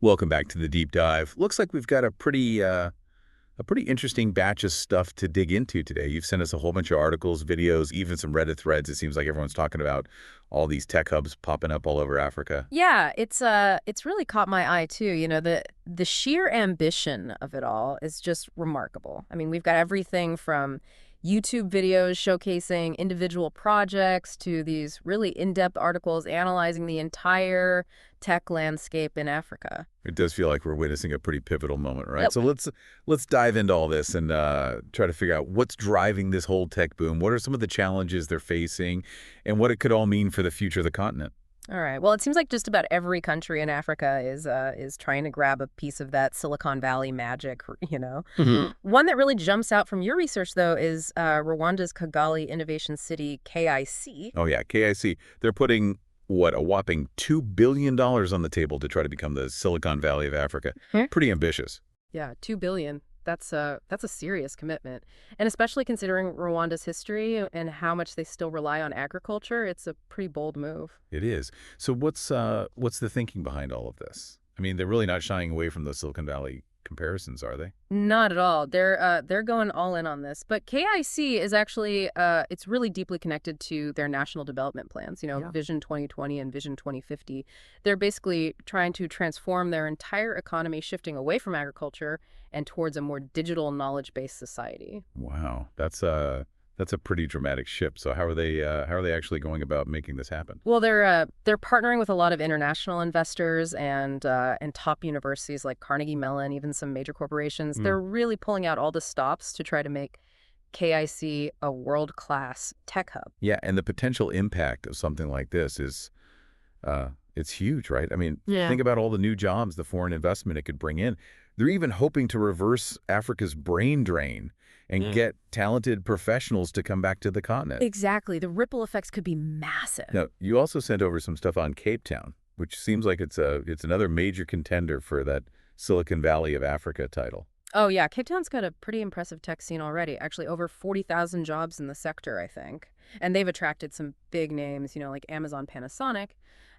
Welcome back to the deep dive. Looks like we've got a pretty interesting batch of stuff to dig into today. You've sent us a whole bunch of articles, videos, even some Reddit threads. It seems like everyone's talking about all these tech hubs popping up all over Africa. Yeah, it's really caught my eye too. The sheer ambition of it all is just remarkable. I mean, we've got everything from YouTube videos showcasing individual projects to these really in-depth articles analyzing the entire tech landscape in Africa. It does feel like we're witnessing a pretty pivotal moment, right? Yep. So let's dive into all this and try to figure out what's driving this whole tech boom. What are some of the challenges they're facing, and what it could all mean for the future of the continent? All right. Well, it seems like just about every country in Africa is trying to grab a piece of that Silicon Valley magic. Mhm. One that really jumps out from your research, though, is Rwanda's Kigali Innovation City, KIC. Oh yeah, KIC. They're putting what, a whopping $2 billion on the table to try to become the Silicon Valley of Africa. Hmm? Pretty ambitious. Yeah, 2 billion. That's a serious commitment. And especially considering Rwanda's history and how much they still rely on agriculture, it's a pretty bold move. It is. So what's the thinking behind all of this? I mean, they're really not shying away from those Silicon Valley comparisons, are they? Not at all. They're going all in on this. But KIC is actually it's really deeply connected to their national development plans, Yeah. Vision 2020 and Vision 2050. They're basically trying to transform their entire economy, shifting away from agriculture and towards a more digital knowledge-based society. Wow, that's a pretty dramatic shift. So how are they actually going about making this happen? Well, they're partnering with a lot of international investors and top universities like Carnegie Mellon, even some major corporations. Hmm. They're really pulling out all the stops to try to make KIC a world-class tech hub. Yeah, and the potential impact of something like this is it's huge, right? I mean, Yeah. think about all the new jobs, the foreign investment it could bring in. They're even hoping to reverse Africa's brain drain and get talented professionals to come back to the continent. Exactly. The ripple effects could be massive. Now, you also sent over some stuff on Cape Town, which seems like it's another major contender for that Silicon Valley of Africa title. Oh, yeah. Cape Town's got a pretty impressive tech scene already. Actually, over 40,000 jobs in the sector, I think. And they've attracted some big names, like Amazon, Panasonic.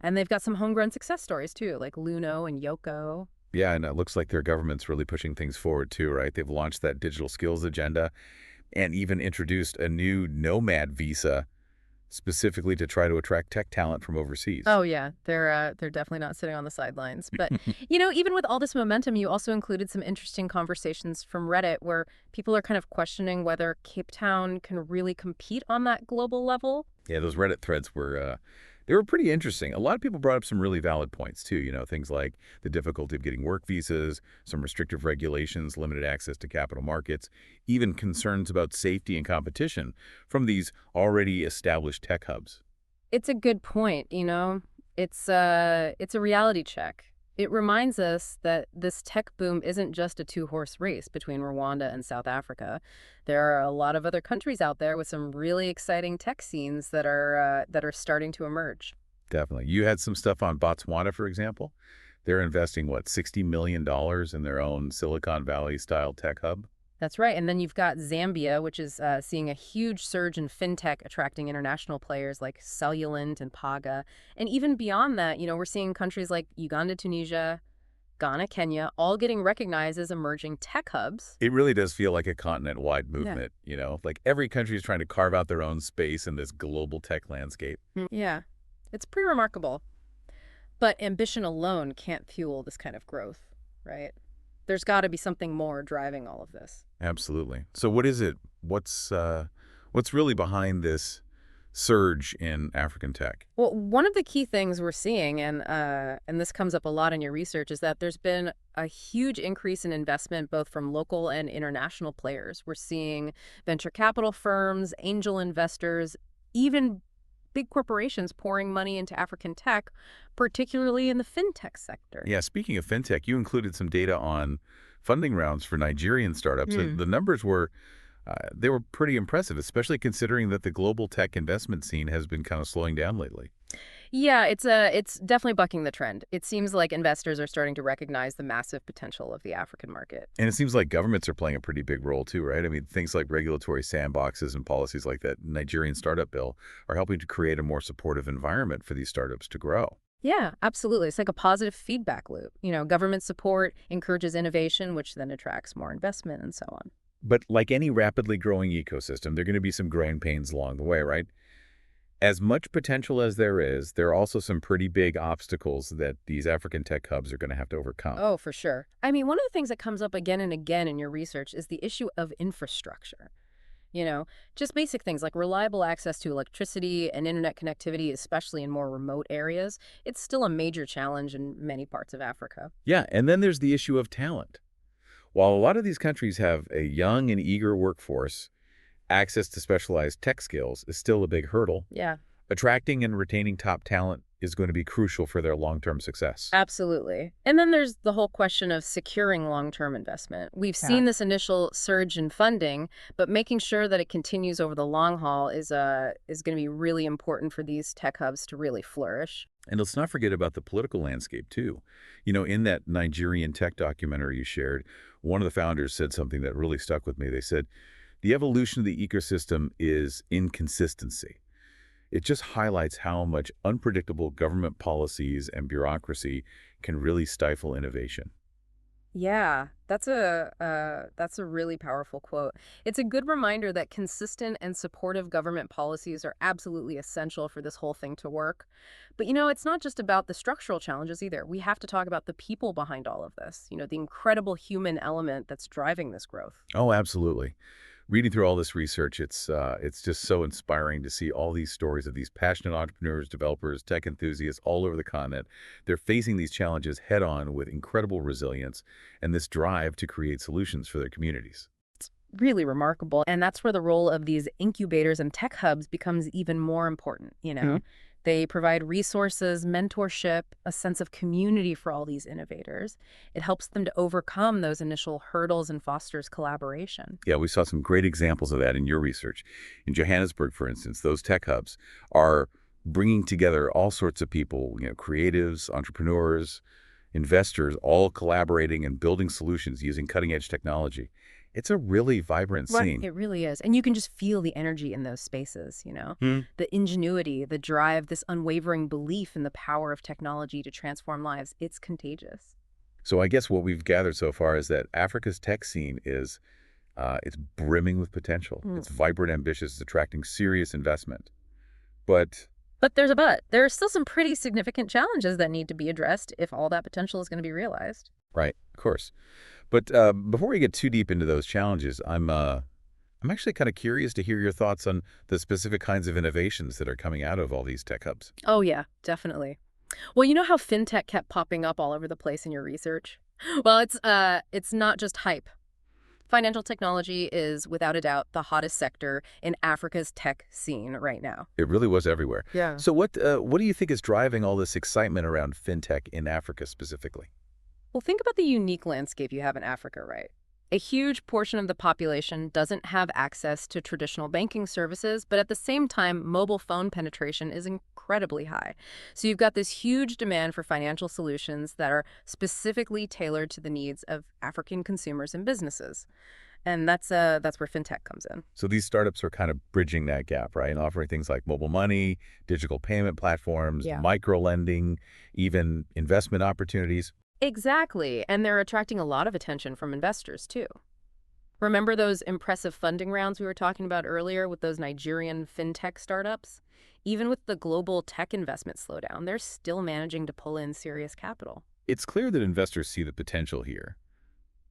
And they've got some homegrown success stories, too, like Luno and Yoko. Yeah, and it looks like their government's really pushing things forward too, right? They've launched that digital skills agenda and even introduced a new nomad visa specifically to try to attract tech talent from overseas. Oh yeah, they're definitely not sitting on the sidelines. But even with all this momentum, you also included some interesting conversations from Reddit where people are kind of questioning whether Cape Town can really compete on that global level. Yeah, those Reddit threads were they were pretty interesting. A lot of people brought up some really valid points too, things like the difficulty of getting work visas, some restrictive regulations, limited access to capital markets, even concerns about safety and competition from these already established tech hubs. It's a good point. It's a reality check. It reminds us that this tech boom isn't just a two-horse race between Rwanda and South Africa. There are a lot of other countries out there with some really exciting tech scenes that are starting to emerge. Definitely. You had some stuff on Botswana, for example. They're investing, what, $60 million in their own Silicon Valley style tech hub? That's right. And then you've got Zambia, which is seeing a huge surge in fintech, attracting international players like Cellulant and Paga. And even beyond that, we're seeing countries like Uganda, Tunisia, Ghana, Kenya, all getting recognized as emerging tech hubs. It really does feel like a continent-wide Yeah. movement, Like every country is trying to carve out their own space in this global tech landscape. Yeah, it's pretty remarkable. But ambition alone can't fuel this kind of growth, right? There's got to be something more driving all of this. Absolutely. So what is it? What's really behind this surge in African tech? Well, one of the key things we're seeing, and this comes up a lot in your research, is that there's been a huge increase in investment both from local and international players. We're seeing venture capital firms, angel investors, even big corporations pouring money into African tech, particularly in the fintech sector. Yeah, speaking of fintech, you included some data on funding rounds for Nigerian startups. The numbers were they were pretty impressive, especially considering that the global tech investment scene has been kind of slowing down lately. Yeah, it's definitely bucking the trend. It seems like investors are starting to recognize the massive potential of the African market. And it seems like governments are playing a pretty big role too, right? I mean, things like regulatory sandboxes and policies like that Nigerian startup bill are helping to create a more supportive environment for these startups to grow. Yeah, absolutely. It's like a positive feedback loop. Government support encourages innovation, which then attracts more investment and so on. But like any rapidly growing ecosystem, there are going to be some growing pains along the way, right? As much potential as there are also some pretty big obstacles that these African tech hubs are going to have to overcome. Oh, for sure. I mean, one of the things that comes up again and again in your research is the issue of infrastructure. You know, just basic things like reliable access to electricity and internet connectivity, especially in more remote areas. It's still a major challenge in many parts of Africa. Yeah, and then there's the issue of talent. While a lot of these countries have a young and eager workforce, access to specialized tech skills is still a big hurdle. Yeah. Attracting and retaining top talent is going to be crucial for their long-term success. Absolutely. And then there's the whole question of securing long-term investment. We've Yeah. seen this initial surge in funding, but making sure that it continues over the long haul is going to be really important for these tech hubs to really flourish. And let's not forget about the political landscape, too. In that Nigerian tech documentary you shared, one of the founders said something that really stuck with me. They said, the evolution of the ecosystem is inconsistency. It just highlights how much unpredictable government policies and bureaucracy can really stifle innovation. Yeah, that's a really powerful quote. It's a good reminder that consistent and supportive government policies are absolutely essential for this whole thing to work. But it's not just about the structural challenges either. We have to talk about the people behind all of this, the incredible human element that's driving this growth. Oh, absolutely. Reading through all this research, it's just so inspiring to see all these stories of these passionate entrepreneurs, developers, tech enthusiasts all over the continent. They're facing these challenges head on with incredible resilience and this drive to create solutions for their communities. Really remarkable. And that's where the role of these incubators and tech hubs becomes even more important. They provide resources, mentorship, a sense of community for all these innovators. It helps them to overcome those initial hurdles and fosters collaboration. Yeah, we saw some great examples of that in your research. In Johannesburg, for instance, those tech hubs are bringing together all sorts of people, creatives, entrepreneurs, investors, all collaborating and building solutions using cutting-edge technology. It's a really vibrant Right. scene. It really is. And you can just feel the energy in those spaces. Hmm. The ingenuity, the drive, this unwavering belief in the power of technology to transform lives. It's contagious. So I guess what we've gathered so far is that Africa's tech scene is it's brimming with potential. Mm. It's vibrant, ambitious, it's attracting serious investment. But But there's a but. There are still some pretty significant challenges that need to be addressed if all that potential is going to be realized. right, of course. But before we get too deep into those challenges, I'm actually kind of curious to hear your thoughts on the specific kinds of innovations that are coming out of all these tech hubs. Oh, yeah, definitely. Well, you know how fintech kept popping up all over the place in your research? Well, it's not just hype. Financial technology is, without a doubt, the hottest sector in Africa's tech scene right now. It really was everywhere. Yeah. So what do you think is driving all this excitement around fintech in Africa specifically? Well, think about the unique landscape you have in Africa, right? A huge portion of the population doesn't have access to traditional banking services, but at the same time, mobile phone penetration is incredibly high. So you've got this huge demand for financial solutions that are specifically tailored to the needs of African consumers and businesses. And that's where fintech comes in. So these startups are kind of bridging that gap, right? And offering things like mobile money, digital payment platforms, Yeah. micro lending, even investment opportunities. Exactly. And they're attracting a lot of attention from investors, too. Remember those impressive funding rounds we were talking about earlier with those Nigerian fintech startups? Even with the global tech investment slowdown, they're still managing to pull in serious capital. It's clear that investors see the potential here.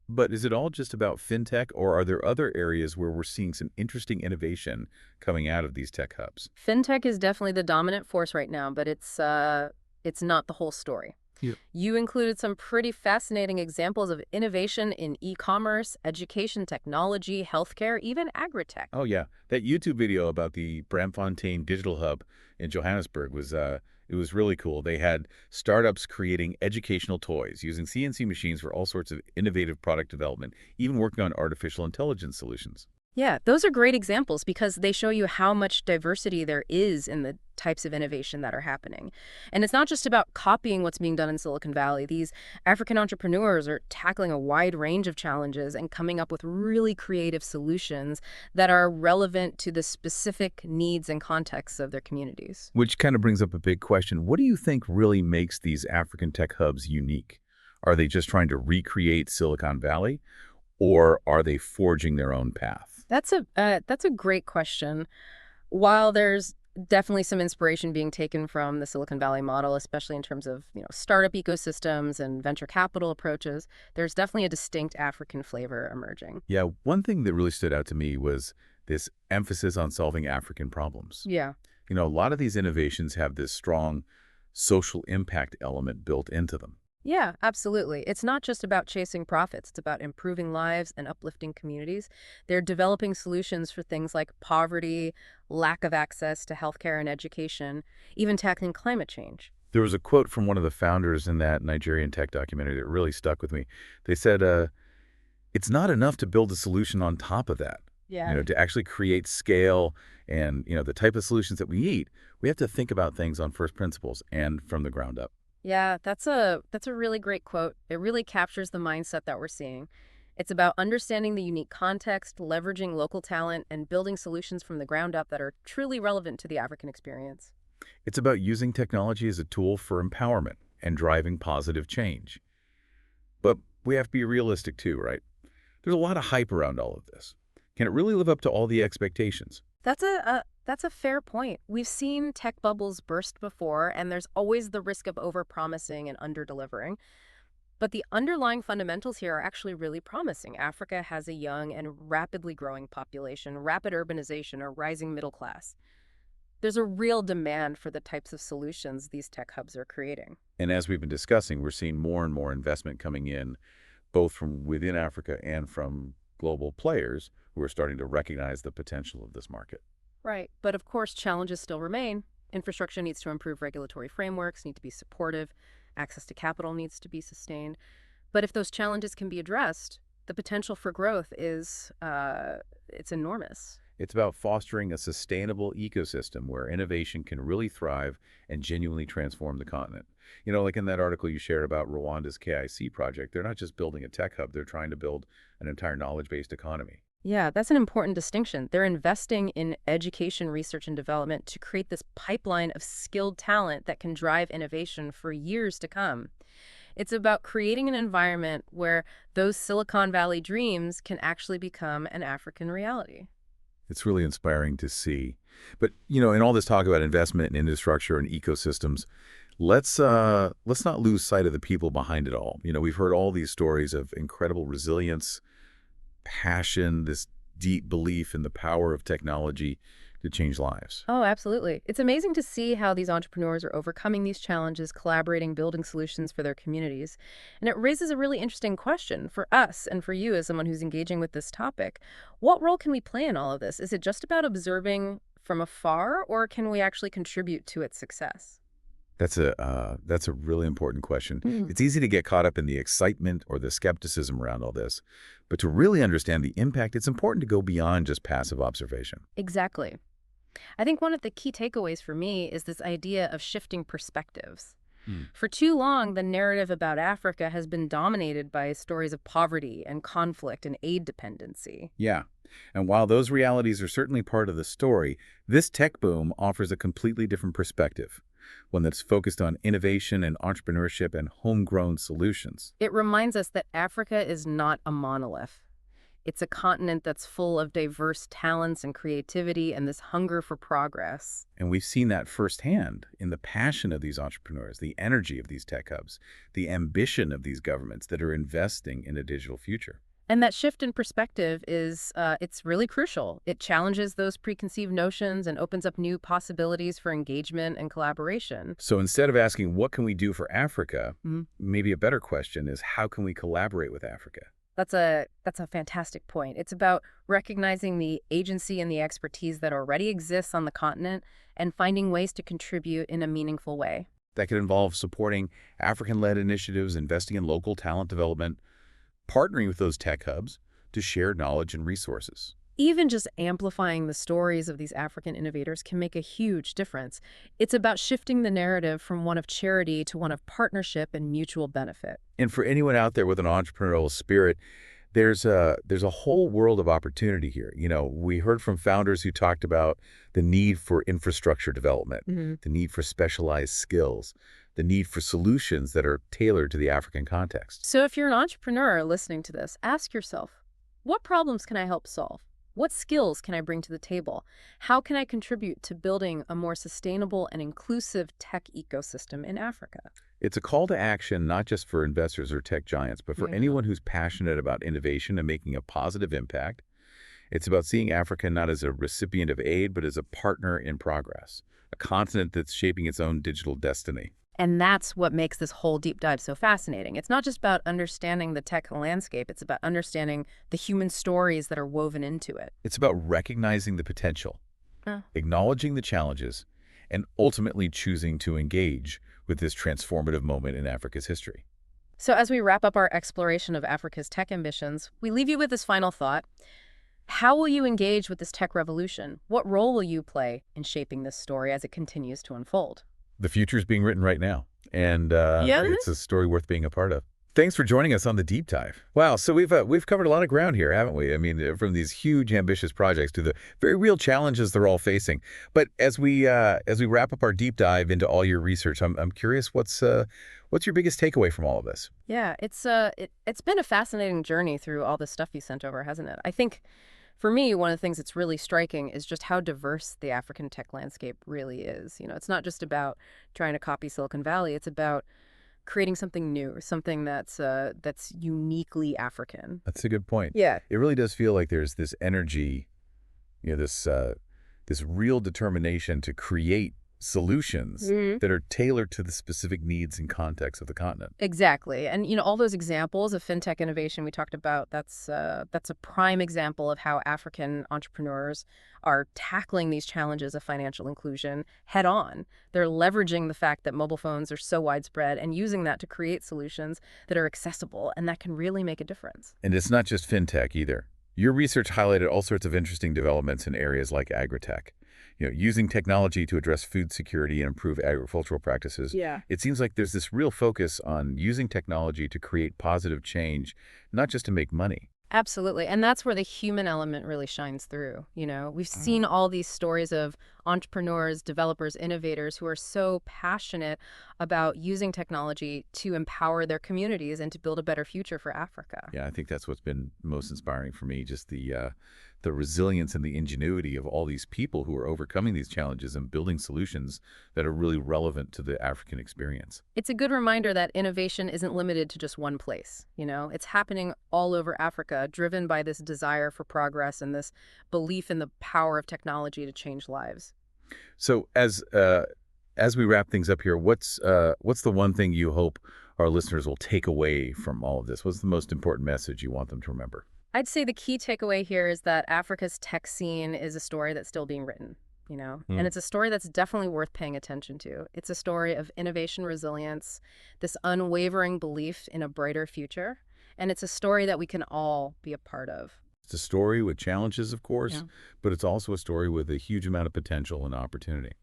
But is it all just about fintech, or are there other areas where we're seeing some interesting innovation coming out of these tech hubs? Fintech is definitely the dominant force right now, but it's not the whole story. Yeah. You included some pretty fascinating examples of innovation in e-commerce, education technology, healthcare, even agri-tech. Oh, yeah. That YouTube video about the Braamfontein Digital Hub in Johannesburg was it was really cool. They had startups creating educational toys using CNC machines for all sorts of innovative product development, even working on artificial intelligence solutions. Yeah, those are great examples because they show you how much diversity there is in the types of innovation that are happening. And it's not just about copying what's being done in Silicon Valley. These African entrepreneurs are tackling a wide range of challenges and coming up with really creative solutions that are relevant to the specific needs and contexts of their communities. Which kind of brings up a big question. What do you think really makes these African tech hubs unique? Are they just trying to recreate Silicon Valley, or are they forging their own path? That's a great question. While there's definitely some inspiration being taken from the Silicon Valley model, especially in terms of, startup ecosystems and venture capital approaches, there's definitely a distinct African flavor emerging. Yeah, one thing that really stood out to me was this emphasis on solving African problems. Yeah. A lot of these innovations have this strong social impact element built into them. Yeah, absolutely. It's not just about chasing profits. It's about improving lives and uplifting communities. They're developing solutions for things like poverty, lack of access to healthcare and education, even tackling climate change. There was a quote from one of the founders in that Nigerian tech documentary that really stuck with me. They said, it's not enough to build a solution on top of that. Yeah. To actually create scale and, the type of solutions that we need, we have to think about things on first principles and from the ground up. Yeah, that's a really great quote. It really captures the mindset that we're seeing. It's about understanding the unique context, leveraging local talent, and building solutions from the ground up that are truly relevant to the African experience. It's about using technology as a tool for empowerment and driving positive change. But we have to be realistic too, right? There's a lot of hype around all of this. Can it really live up to all the expectations? That's a fair point. We've seen tech bubbles burst before, and there's always the risk of overpromising and underdelivering. But the underlying fundamentals here are actually really promising. Africa has a young and rapidly growing population, rapid urbanization, a rising middle class. There's a real demand for the types of solutions these tech hubs are creating. And as we've been discussing, we're seeing more and more investment coming in, both from within Africa and from global players who are starting to recognize the potential of this market. Right. But of course, challenges still remain. Infrastructure needs to improve, regulatory frameworks need to be supportive, access to capital needs to be sustained. But if those challenges can be addressed, the potential for growth is it's enormous. It's about fostering a sustainable ecosystem where innovation can really thrive and genuinely transform the continent. Like in that article you shared about Rwanda's KIC project, they're not just building a tech hub, they're trying to build an entire knowledge-based economy. Yeah, that's an important distinction. They're investing in education, research, and development to create this pipeline of skilled talent that can drive innovation for years to come. It's about creating an environment where those Silicon Valley dreams can actually become an African reality. It's really inspiring to see. But, in all this talk about investment and infrastructure and ecosystems, let's not lose sight of the people behind it all. We've heard all these stories of incredible resilience, passion, this deep belief in the power of technology to change lives. Oh, absolutely. It's amazing to see how these entrepreneurs are overcoming these challenges, collaborating, building solutions for their communities. And it raises a really interesting question for us and for you as someone who's engaging with this topic. What role can we play in all of this? Is it just about observing from afar, or can we actually contribute to its success? That's a really important question. Hmm. It's easy to get caught up in the excitement or the skepticism around all this, but to really understand the impact, it's important to go beyond just passive observation. Exactly. I think one of the key takeaways for me is this idea of shifting perspectives. Hmm. For too long, the narrative about Africa has been dominated by stories of poverty and conflict and aid dependency. Yeah. And while those realities are certainly part of the story, this tech boom offers a completely different perspective, one that's focused on innovation and entrepreneurship and homegrown solutions. It reminds us that Africa is not a monolith. It's a continent that's full of diverse talents and creativity and this hunger for progress. And we've seen that firsthand in the passion of these entrepreneurs, the energy of these tech hubs, the ambition of these governments that are investing in a digital future. And that shift in perspective it's really crucial. It challenges those preconceived notions and opens up new possibilities for engagement and collaboration. So instead of asking, what can we do for Africa, Mhm. maybe a better question is, how can we collaborate with Africa? That's a fantastic point. It's about recognizing the agency and the expertise that already exists on the continent and finding ways to contribute in a meaningful way. That could involve supporting African-led initiatives, investing in local talent development, partnering with those tech hubs to share knowledge and resources. Even just amplifying the stories of these African innovators can make a huge difference. It's about shifting the narrative from one of charity to one of partnership and mutual benefit. And for anyone out there with an entrepreneurial spirit, there's a whole world of opportunity here. We heard from founders who talked about the need for infrastructure development, Mhm. the need for specialized skills, the need for solutions that are tailored to the African context. So if you're an entrepreneur listening to this, ask yourself, what problems can I help solve? What skills can I bring to the table? How can I contribute to building a more sustainable and inclusive tech ecosystem in Africa? It's a call to action not just for investors or tech giants, but for Yeah. anyone who's passionate about innovation and making a positive impact. It's about seeing Africa not as a recipient of aid, but as a partner in progress, a continent that's shaping its own digital destiny. And that's what makes this whole deep dive so fascinating. It's not just about understanding the tech landscape, it's about understanding the human stories that are woven into it. It's about recognizing the potential, Uh, acknowledging the challenges, and ultimately choosing to engage with this transformative moment in Africa's history. So as we wrap up our exploration of Africa's tech ambitions, we leave you with this final thought. How will you engage with this tech revolution? What role will you play in shaping this story as it continues to unfold? The future is being written right now, and Yeah. it's a story worth being a part of. Thanks for joining us on the deep dive. Wow, so we've covered a lot of ground here, haven't we? I mean, from these huge, ambitious projects to the very real challenges they're all facing. But as we wrap up our deep dive into all your research, I'm curious what's your biggest takeaway from all of this? Yeah, it's been a fascinating journey through all the stuff you sent over, hasn't it? I think for me, one of the things that's really striking is just how diverse the African tech landscape really is. It's not just about trying to copy Silicon Valley. It's about creating something new, something that's uniquely African. That's a good point. Yeah. It really does feel like there's this energy, this real determination to create solutions that are tailored to the specific needs and context of the continent. Exactly. And all those examples of fintech innovation we talked about, that's a prime example of how African entrepreneurs are tackling these challenges of financial inclusion head on. They're leveraging the fact that mobile phones are so widespread and using that to create solutions that are accessible and that can really make a difference. And it's not just fintech either. Your research highlighted all sorts of interesting developments in areas like agritech. Using technology to address food security and improve agricultural practices. Yeah. It seems like there's this real focus on using technology to create positive change, not just to make money. Absolutely. And that's where the human element really shines through. We've seen all these stories of entrepreneurs, developers, innovators who are so passionate about using technology to empower their communities and to build a better future for Africa. Yeah, I think that's what's been most inspiring for me, just the resilience and the ingenuity of all these people who are overcoming these challenges and building solutions that are really relevant to the African experience. It's a good reminder that innovation isn't limited to just one place. It's happening all over Africa, driven by this desire for progress and this belief in the power of technology to change lives. So as we wrap things up here, what's the one thing you hope our listeners will take away from all of this? What's the most important message you want them to remember? I'd say the key takeaway here is that Africa's tech scene is a story that's still being written, and it's a story that's definitely worth paying attention to. It's a story of innovation resilience, this unwavering belief in a brighter future, and it's a story that we can all be a part of. It's a story with challenges, of course, Yeah. but it's also a story with a huge amount of potential and opportunity.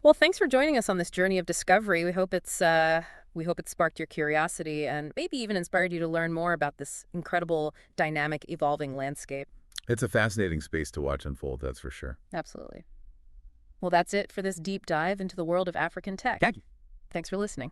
Well, thanks for joining us on this journey of discovery. We hope it sparked your curiosity and maybe even inspired you to learn more about this incredible, dynamic, evolving landscape. It's a fascinating space to watch unfold, that's for sure. Absolutely. Well, that's it for this deep dive into the world of African tech. Thank you. Thanks for listening.